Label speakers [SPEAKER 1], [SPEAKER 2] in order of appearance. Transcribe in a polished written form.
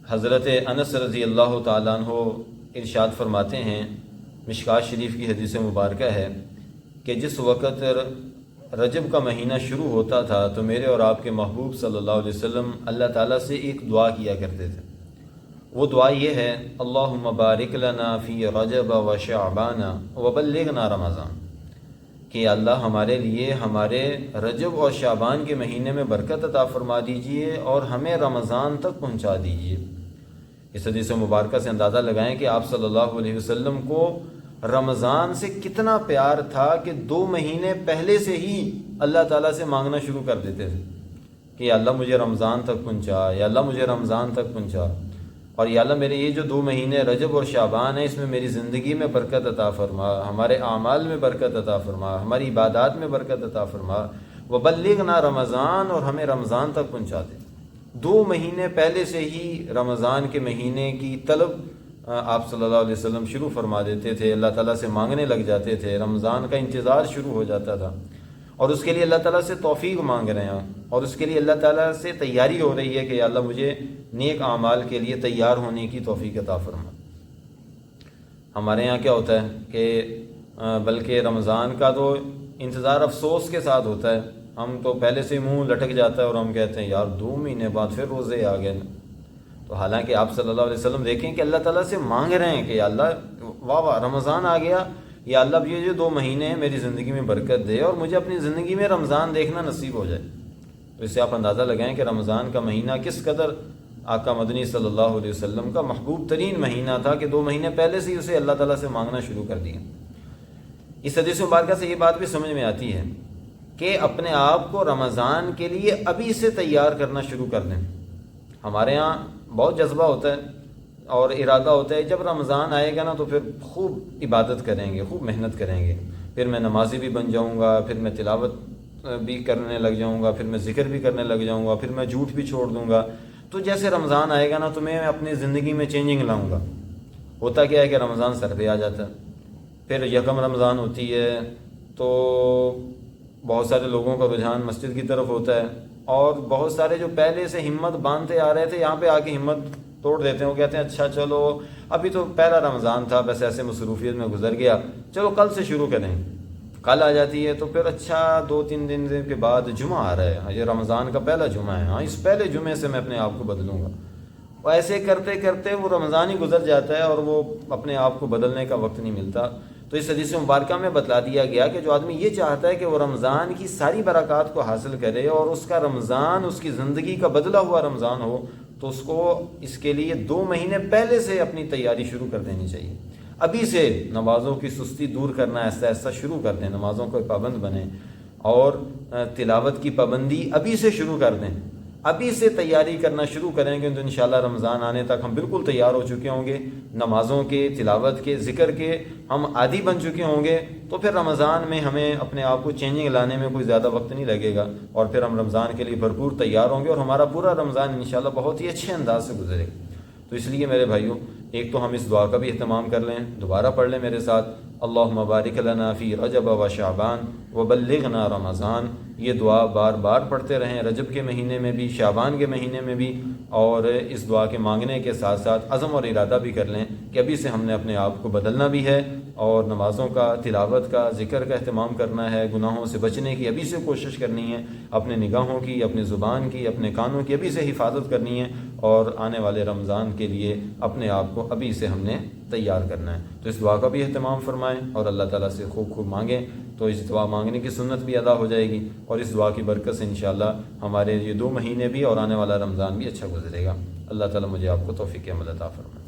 [SPEAKER 1] حضرت انس رضی اللہ تعالیٰ عنہ ارشاد فرماتے ہیں، مشکوٰۃ شریف کی حدیث مبارکہ ہے کہ جس وقت رجب کا مہینہ شروع ہوتا تھا تو میرے اور آپ کے محبوب صلی اللہ علیہ وسلم اللہ تعالیٰ سے ایک دعا کیا کرتے تھے۔ وہ دعا یہ ہے، اللہم بارک لنا فی رجب و شعبان وبلغنا رمضان، کہ اللہ ہمارے لیے ہمارے رجب اور شعبان کے مہینے میں برکت عطا فرما دیجئے اور ہمیں رمضان تک پہنچا دیجئے۔ اس حدیث مبارکہ سے اندازہ لگائیں کہ آپ صلی اللہ علیہ وسلم کو رمضان سے کتنا پیار تھا کہ 2 مہینے پہلے سے ہی اللہ تعالیٰ سے مانگنا شروع کر دیتے تھے کہ یا اللہ مجھے رمضان تک پہنچا، یا اللہ مجھے رمضان تک پہنچا، اور یا اللہ میرے یہ جو 2 مہینے رجب اور شعبان ہیں اس میں میری زندگی میں برکت عطا فرما، ہمارے اعمال میں برکت عطا فرما، ہماری عبادات میں برکت عطا فرما، وبلغنا رمضان، اور ہمیں رمضان تک پہنچا دے۔ 2 مہینے پہلے سے ہی رمضان کے مہینے کی طلب آپ صلی اللہ علیہ وسلم شروع فرما دیتے تھے، اللہ تعالیٰ سے مانگنے لگ جاتے تھے، رمضان کا انتظار شروع ہو جاتا تھا، اور اس کے لیے اللہ تعالیٰ سے توفیق مانگ رہے ہیں، اور اس کے لیے اللہ تعالیٰ سے تیاری ہو رہی ہے کہ یا اللہ مجھے نیک اعمال کے لیے تیار ہونے کی توفیق عطا فرما۔ ہمارے یہاں کیا ہوتا ہے کہ بلکہ رمضان کا تو انتظار افسوس کے ساتھ ہوتا ہے، ہم تو پہلے سے منہ لٹک جاتا ہے اور ہم کہتے ہیں یار 2 مہینے بعد پھر روزے آ گئے۔ تو حالانکہ آپ صلی اللہ علیہ وسلم دیکھیں کہ اللہ تعالیٰ سے مانگ رہے ہیں کہ یا اللہ واہ واہ رمضان آ گیا، یا اللہ یہ جو 2 مہینے ہیں میری زندگی میں برکت دے اور مجھے اپنی زندگی میں رمضان دیکھنا نصیب ہو جائے۔ تو اس سے آپ اندازہ لگائیں کہ رمضان کا مہینہ کس قدر آقا مدنی صلی اللہ علیہ وسلم کا محبوب ترین مہینہ تھا کہ 2 مہینے پہلے سے ہی اسے اللہ تعالیٰ سے مانگنا شروع کر دیا۔ اس حدیث مبارکہ سے یہ بات بھی سمجھ میں آتی ہے کہ اپنے آپ کو رمضان کے لیے ابھی سے تیار کرنا شروع کر دیں۔ ہمارے ہاں بہت جذبہ ہوتا ہے اور ارادہ ہوتا ہے جب رمضان آئے گا نا تو پھر خوب عبادت کریں گے، خوب محنت کریں گے، پھر میں نمازی بھی بن جاؤں گا، پھر میں تلاوت بھی کرنے لگ جاؤں گا، پھر میں ذکر بھی کرنے لگ جاؤں گا، پھر میں جھوٹ بھی چھوڑ دوں گا، تو جیسے رمضان آئے گا نا تو میں اپنی زندگی میں چینجنگ لاؤں گا۔ ہوتا کیا ہے کہ رمضان سر پہ آ جاتا ہے، پھر یکم رمضان ہوتی ہے تو بہت سارے لوگوں کا رجحان مسجد کی طرف ہوتا ہے، اور بہت سارے جو پہلے سے ہمت باندھتے آ رہے تھے یہاں پہ آ کے ہمت توڑ دیتے ہیں، وہ کہتے ہیں اچھا چلو ابھی تو پہلا رمضان تھا، بس ایسے مصروفیت میں گزر گیا، چلو کل سے شروع کریں۔ کل آ جاتی ہے تو پھر اچھا 2-3 دن کے بعد جمعہ آ رہا ہے، یہ رمضان کا پہلا جمعہ ہے، ہاں اس پہلے جمعے سے میں اپنے آپ کو بدلوں گا۔ اور ایسے کرتے کرتے وہ رمضان ہی گزر جاتا ہے اور وہ اپنے آپ کو بدلنے کا وقت نہیں ملتا۔ تو اس حدیث مبارکہ میں بتلا دیا گیا کہ جو آدمی یہ چاہتا ہے کہ وہ رمضان کی ساری برکات کو حاصل کرے اور اس کا رمضان اس کی زندگی کا بدلا ہوا رمضان ہو، تو اس کو اس کے لیے 2 مہینے پہلے سے اپنی تیاری شروع کر دینی چاہیے۔ ابھی سے نمازوں کی سستی دور کرنا ایسا ایسا شروع کر دیں، نمازوں کو پابند بنیں، اور تلاوت کی پابندی ابھی سے شروع کر دیں، ابھی سے تیاری کرنا شروع کریں گے تو انشاءاللہ رمضان آنے تک ہم بالکل تیار ہو چکے ہوں گے، نمازوں کے، تلاوت کے، ذکر کے ہم عادی بن چکے ہوں گے، تو پھر رمضان میں ہمیں اپنے آپ کو چینجنگ لانے میں کوئی زیادہ وقت نہیں لگے گا، اور پھر ہم رمضان کے لیے بھرپور تیار ہوں گے اور ہمارا پورا رمضان انشاءاللہ بہت ہی اچھے انداز سے گزرے گا۔ تو اس لیے میرے بھائیوں، ایک تو ہم اس دعا کا بھی اہتمام کر لیں، دوبارہ پڑھ لیں میرے ساتھ، اللہم بارک لنا فی رجب و شعبان وبلغنا رمضان۔ یہ دعا بار بار پڑھتے رہیں، رجب کے مہینے میں بھی، شعبان کے مہینے میں بھی، اور اس دعا کے مانگنے کے ساتھ ساتھ عزم اور ارادہ بھی کر لیں کہ ابھی سے ہم نے اپنے آپ کو بدلنا بھی ہے، اور نمازوں کا، تلاوت کا، ذکر کا اہتمام کرنا ہے، گناہوں سے بچنے کی ابھی سے کوشش کرنی ہے، اپنے نگاہوں کی، اپنی زبان کی، اپنے کانوں کی ابھی سے حفاظت کرنی ہے، اور آنے والے رمضان کے لیے اپنے آپ کو ابھی سے ہم نے تیار کرنا ہے۔ تو اس دعا کا بھی اہتمام فرمائیں اور اللہ تعالیٰ سے خوب خوب مانگیں، تو اس دعا مانگنے کی سنت بھی ادا ہو جائے گی، اور اس دعا کی برکت سے انشاءاللہ ہمارے یہ 2 مہینے بھی اور آنے والا رمضان بھی اچھا گزرے گا۔ اللہ تعالیٰ مجھے آپ کو توفیق عمل عطا فرمائے۔